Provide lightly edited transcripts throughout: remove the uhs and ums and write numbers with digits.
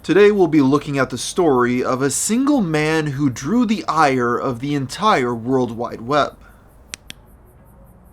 Today we'll be looking at the story of a single man who drew the ire of the entire World Wide Web.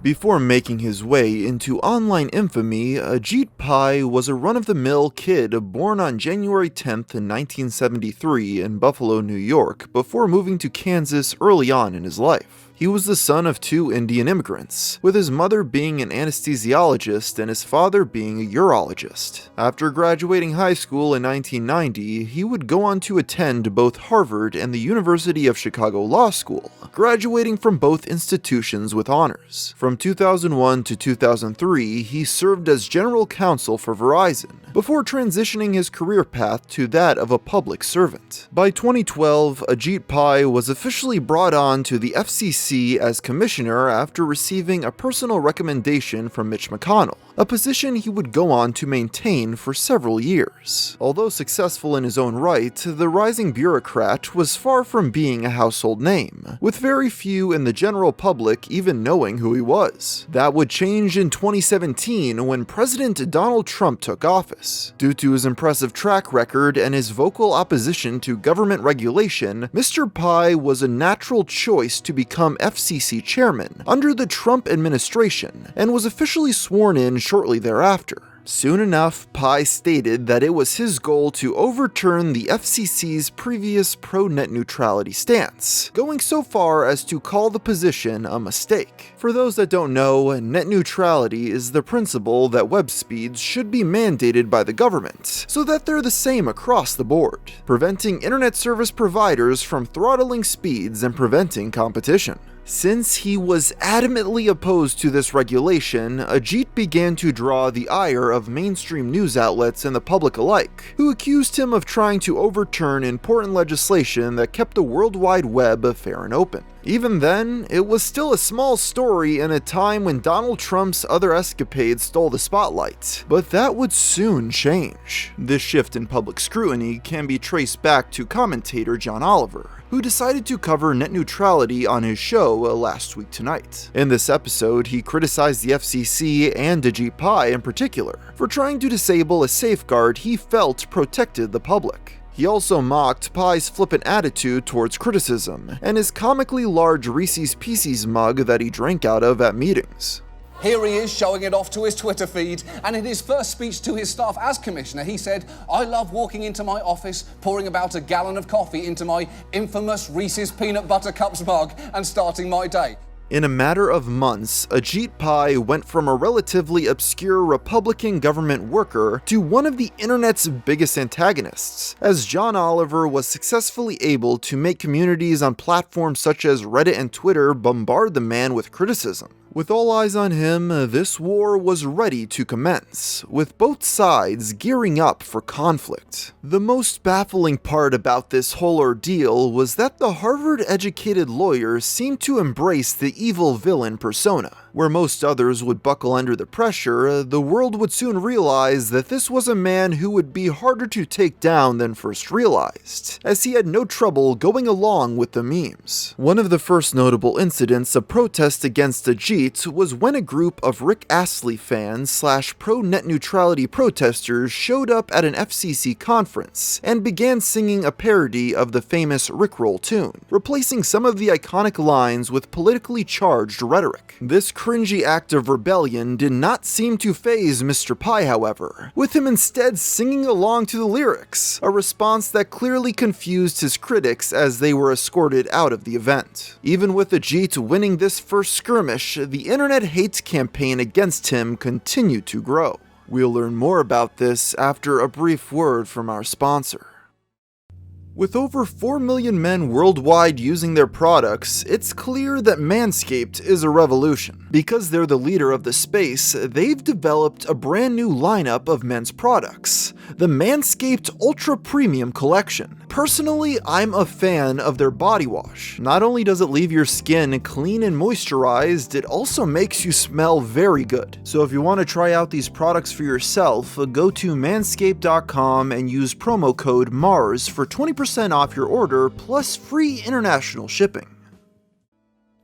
Before making his way into online infamy, Ajit Pai was a run-of-the-mill kid born on January 10th, 1973 in Buffalo, New York, before moving to Kansas early on in his life. He was the son of two Indian immigrants, with his mother being an anesthesiologist and his father being a urologist. After graduating high school in 1990, he would go on to attend both Harvard and the University of Chicago Law School, graduating from both institutions with honors. From 2001 to 2003, he served as general counsel for Verizon, before transitioning his career path to that of a public servant. By 2012, Ajit Pai was officially brought on to the FCC as commissioner after receiving a personal recommendation from Mitch McConnell, a position he would go on to maintain for several years. Although successful in his own right, the rising bureaucrat was far from being a household name, with very few in the general public even knowing who he was. That would change in 2017 when President Donald Trump took office. Due to his impressive track record and his vocal opposition to government regulation, Mr. Pai was a natural choice to become FCC chairman under the Trump administration and was officially sworn in shortly thereafter. Soon enough, Pai stated that it was his goal to overturn the FCC's previous pro-net neutrality stance, going so far as to call the position a mistake. For those that don't know, net neutrality is the principle that web speeds should be mandated by the government, so that they're the same across the board, preventing internet service providers from throttling speeds and preventing competition. Since he was adamantly opposed to this regulation, Ajit began to draw the ire of mainstream news outlets and the public alike, who accused him of trying to overturn important legislation that kept the World Wide Web fair and open. Even then, it was still a small story in a time when Donald Trump's other escapades stole the spotlight, but that would soon change. This shift in public scrutiny can be traced back to commentator John Oliver, who decided to cover net neutrality on his show Last Week Tonight. In this episode, he criticized the FCC and Ajit Pai in particular for trying to disable a safeguard he felt protected the public. He also mocked Pai's flippant attitude towards criticism and his comically large Reese's Pieces mug that he drank out of at meetings. Here he is showing it off to his Twitter feed, and in his first speech to his staff as commissioner, he said, "I love walking into my office, pouring about a gallon of coffee into my infamous Reese's Peanut Butter Cups mug and starting my day." In a matter of months, Ajit Pai went from a relatively obscure Republican government worker to one of the internet's biggest antagonists, as John Oliver was successfully able to make communities on platforms such as Reddit and Twitter bombard the man with criticism. With all eyes on him, this war was ready to commence, with both sides gearing up for conflict. The most baffling part about this whole ordeal was that the Harvard-educated lawyer seemed to embrace the evil villain persona. Where most others would buckle under the pressure, the world would soon realize that this was a man who would be harder to take down than first realized, as he had no trouble going along with the memes. One of the first notable incidents of protest against Ajit was when a group of Rick Astley fans / pro-net neutrality protesters showed up at an FCC conference and began singing a parody of the famous Rickroll tune, replacing some of the iconic lines with politically charged rhetoric. This cringy act of rebellion did not seem to faze Mr. Pai, however, with him instead singing along to the lyrics, a response that clearly confused his critics as they were escorted out of the event. Even with Ajit winning this first skirmish, the internet hate campaign against him continued to grow. We'll learn more about this after a brief word from our sponsor. With over 4 million men worldwide using their products, it's clear that Manscaped is a revolution. Because they're the leader of the space, they've developed a brand new lineup of men's products, the Manscaped Ultra Premium Collection. Personally, I'm a fan of their body wash. Not only does it leave your skin clean and moisturized, it also makes you smell very good. So if you want to try out these products for yourself, go to manscaped.com and use promo code MARS for 20% off your order plus free international shipping.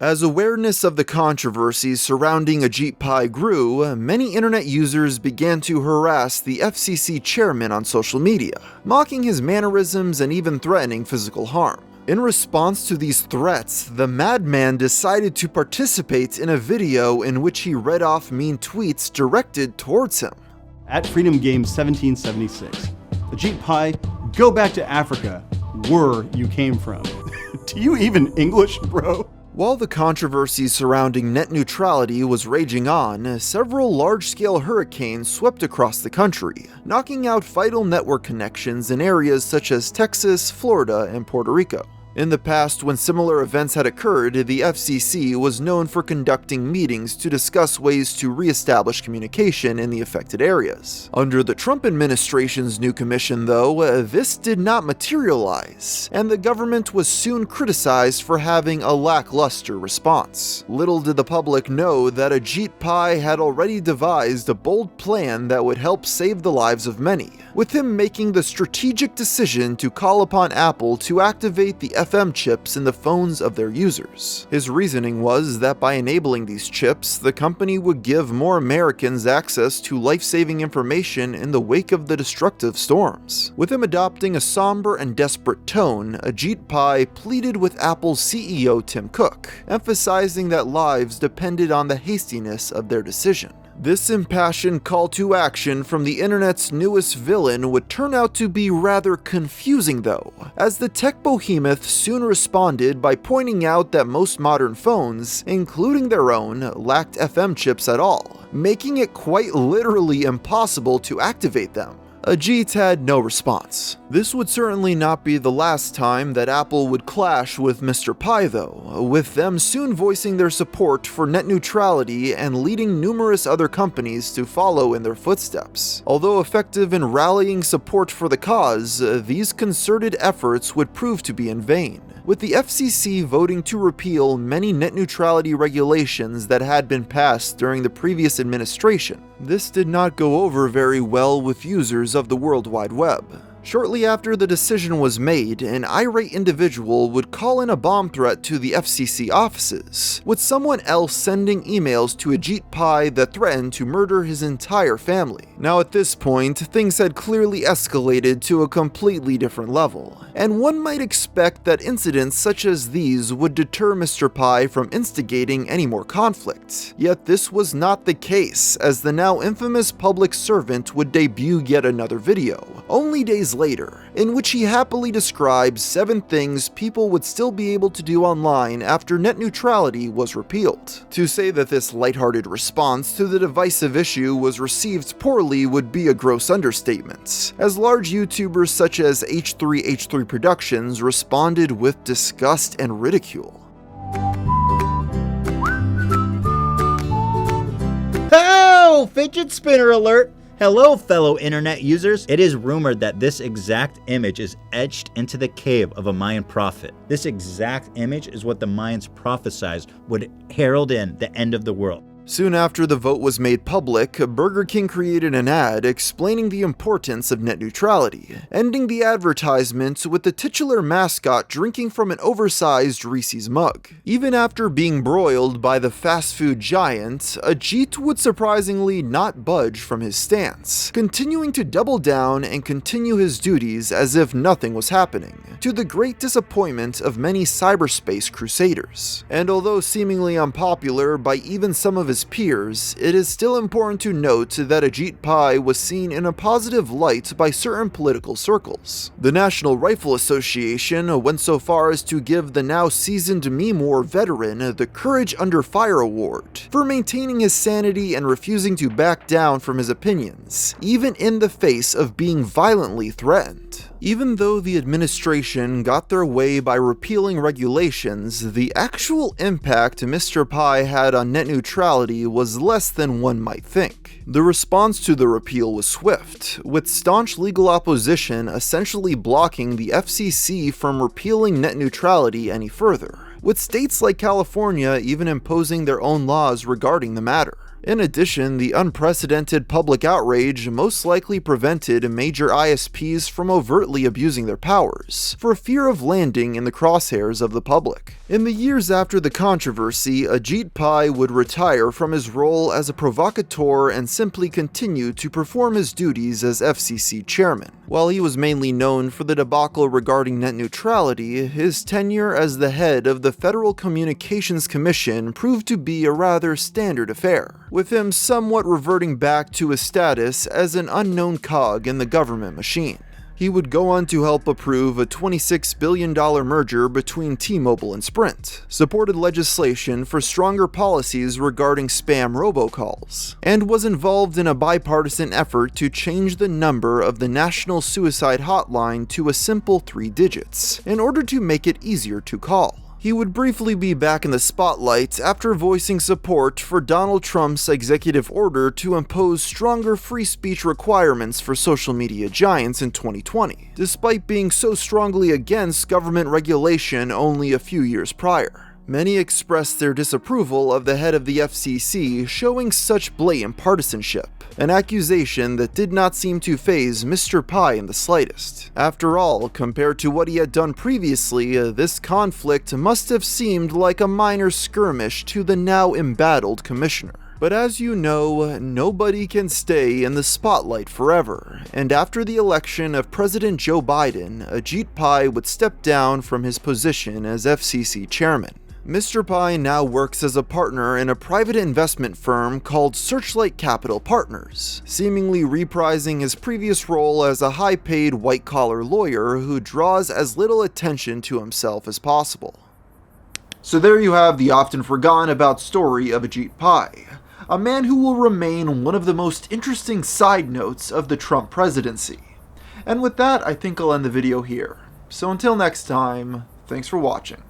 As awareness of the controversies surrounding Ajit Pai grew, many internet users began to harass the FCC chairman on social media, mocking his mannerisms and even threatening physical harm. In response to these threats, the madman decided to participate in a video in which he read off mean tweets directed towards him. At Freedom Games 1776, Ajit Pai, go back to Africa, where you came from. Do you even English, bro? While the controversy surrounding net neutrality was raging on, several large-scale hurricanes swept across the country, knocking out vital network connections in areas such as Texas, Florida, and Puerto Rico. In the past, when similar events had occurred, the FCC was known for conducting meetings to discuss ways to re-establish communication in the affected areas. Under the Trump administration's new commission, though, this did not materialize, and the government was soon criticized for having a lackluster response. Little did the public know that Ajit Pai had already devised a bold plan that would help save the lives of many, with him making the strategic decision to call upon Apple to activate the FM chips in the phones of their users. His reasoning was that by enabling these chips, the company would give more Americans access to life-saving information in the wake of the destructive storms. With him adopting a somber and desperate tone, Ajit Pai pleaded with Apple's CEO Tim Cook, emphasizing that lives depended on the hastiness of their decision. This impassioned call to action from the internet's newest villain would turn out to be rather confusing though, as the tech behemoth soon responded by pointing out that most modern phones, including their own, lacked FM chips at all, making it quite literally impossible to activate them. Ajit had no response. This would certainly not be the last time that Apple would clash with Mr. Pai though, with them soon voicing their support for net neutrality and leading numerous other companies to follow in their footsteps. Although effective in rallying support for the cause, these concerted efforts would prove to be in vain, with the FCC voting to repeal many net neutrality regulations that had been passed during the previous administration. This did not go over very well with users of the World Wide Web. Shortly after the decision was made, an irate individual would call in a bomb threat to the FCC offices, with someone else sending emails to Ajit Pai that threatened to murder his entire family. Now at this point, things had clearly escalated to a completely different level, and one might expect that incidents such as these would deter Mr. Pai from instigating any more conflict. Yet this was not the case, as the now infamous public servant would debut yet another video, only days later, in which he happily describes 7 things people would still be able to do online after net neutrality was repealed. To say that this lighthearted response to the divisive issue was received poorly would be a gross understatement, as large YouTubers such as H3H3 Productions responded with disgust and ridicule. Oh, fidget spinner alert! Hello, fellow internet users. It is rumored that this exact image is etched into the cave of a Mayan prophet. This exact image is what the Mayans prophesied would herald in the end of the world. Soon after the vote was made public, Burger King created an ad explaining the importance of net neutrality, ending the advertisement with the titular mascot drinking from an oversized Reese's mug. Even after being broiled by the fast food giant, Ajit would surprisingly not budge from his stance, continuing to double down and continue his duties as if nothing was happening, to the great disappointment of many cyberspace crusaders. And although seemingly unpopular by even some of his peers, it is still important to note that Ajit Pai was seen in a positive light by certain political circles. The National Rifle Association went so far as to give the now seasoned meme war veteran the Courage Under Fire Award for maintaining his sanity and refusing to back down from his opinions, even in the face of being violently threatened. Even though the administration got their way by repealing regulations, the actual impact Mr. Pai had on net neutrality was less than one might think. The response to the repeal was swift, with staunch legal opposition essentially blocking the FCC from repealing net neutrality any further, with states like California even imposing their own laws regarding the matter. In addition, the unprecedented public outrage most likely prevented major ISPs from overtly abusing their powers, for fear of landing in the crosshairs of the public. In the years after the controversy, Ajit Pai would retire from his role as a provocateur and simply continue to perform his duties as FCC chairman. While he was mainly known for the debacle regarding net neutrality, his tenure as the head of the Federal Communications Commission proved to be a rather standard affair, with him somewhat reverting back to his status as an unknown cog in the government machine. He would go on to help approve a $26 billion merger between T-Mobile and Sprint, supported legislation for stronger policies regarding spam robocalls, and was involved in a bipartisan effort to change the number of the National Suicide Hotline to a simple 3 digits, in order to make it easier to call. He would briefly be back in the spotlight after voicing support for Donald Trump's executive order to impose stronger free speech requirements for social media giants in 2020, despite being so strongly against government regulation only a few years prior. Many expressed their disapproval of the head of the FCC showing such blatant partisanship, an accusation that did not seem to faze Mr. Pai in the slightest. After all, compared to what he had done previously, this conflict must have seemed like a minor skirmish to the now embattled commissioner. But as you know, nobody can stay in the spotlight forever, and after the election of President Joe Biden, Ajit Pai would step down from his position as FCC chairman. Mr. Pai now works as a partner in a private investment firm called Searchlight Capital Partners, seemingly reprising his previous role as a high-paid white-collar lawyer who draws as little attention to himself as possible. So there you have the often forgotten about story of Ajit Pai, a man who will remain one of the most interesting side notes of the Trump presidency. And with that, I think I'll end the video here. So until next time, thanks for watching.